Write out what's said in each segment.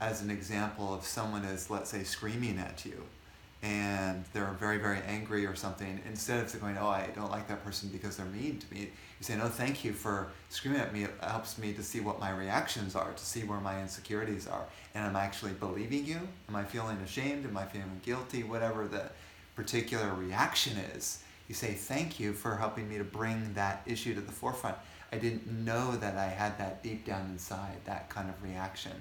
as an example, if someone is, let's say, screaming at you and they're very, very angry or something, instead of going, oh, I don't like that person because they're mean to me, you say, no, thank you for screaming at me. It helps me to see what my reactions are, to see where my insecurities are. And am I actually believing you? Am I feeling ashamed? Am I feeling guilty? Whatever the particular reaction is, you say, thank you for helping me to bring that issue to the forefront. I didn't know that I had that deep down inside, that kind of reaction.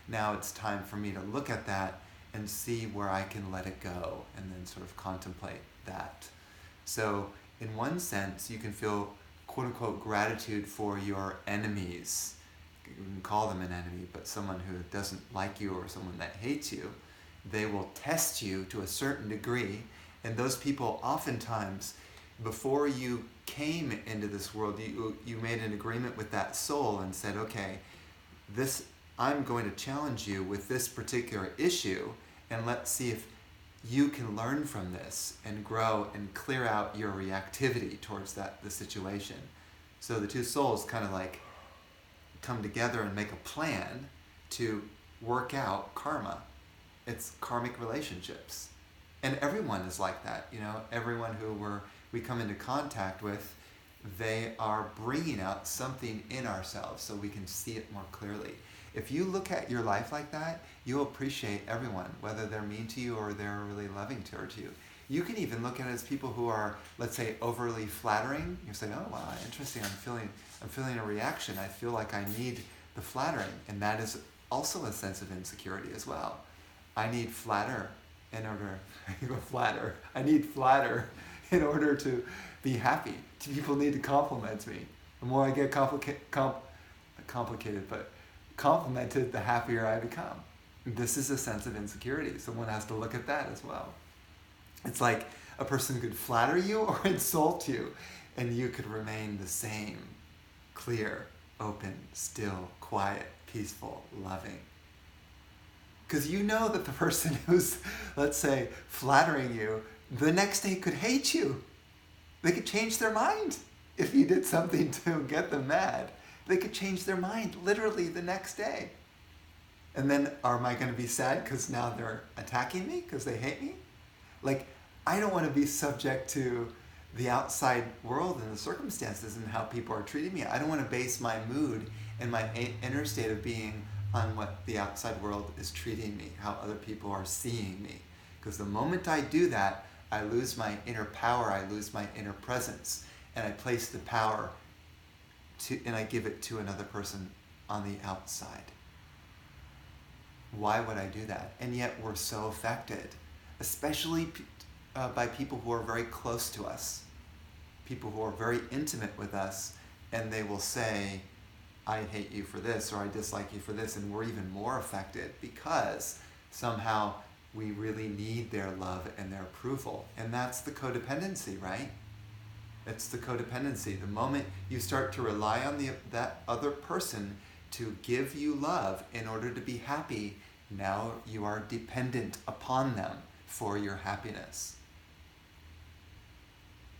Now it's time for me to look at that and see where I can let it go, and then sort of contemplate that. So in one sense, you can feel quote unquote gratitude for your enemies. You can call them an enemy, but someone who doesn't like you or someone that hates you, they will test you to a certain degree. And those people oftentimes, before you came into this world, you made an agreement with that soul and said, okay, I'm going to challenge you with this particular issue, and let's see if you can learn from this and grow and clear out your reactivity towards the situation. So the two souls kind of like come together and make a plan to work out karma. It's karmic relationships. And everyone is like that, everyone who we come into contact with, they are bringing out something in ourselves so we can see it more clearly. If you look at your life like that, you'll appreciate everyone, whether they're mean to you or they're really loving towards you. You can even look at it as people who are, let's say, overly flattering. You say, oh, wow, interesting, I'm feeling a reaction. I feel like I need the flattering. And that is also a sense of insecurity as well. I need flatter in order, I need flatter in order to be happy. People need to compliment me. The more I get complicated, but complimented, the happier I become. This is a sense of insecurity, so one has to look at that as well. It's like a person could flatter you or insult you, and you could remain the same, clear, open, still, quiet, peaceful, loving. Because you know that the person who's, let's say, flattering you, the next day could hate you. They could change their mind if you did something to get them mad. They could change their mind literally the next day. And then am I going to be sad because now they're attacking me because they hate me? Like, I don't want to be subject to the outside world and the circumstances and how people are treating me. I don't want to base my mood and my inner state of being on what the outside world is treating me, how other people are seeing me. Because the moment I do that, I lose my inner power, I lose my inner presence, and I place the power and I give it to another person on the outside. Why would I do that? And yet we're so affected, especially by people who are very close to us, people who are very intimate with us, and they will say, I hate you for this, or I dislike you for this, and we're even more affected because somehow we really need their love and their approval. And that's the codependency, right? It's the codependency. The moment you start to rely on that other person to give you love in order to be happy, now you are dependent upon them for your happiness.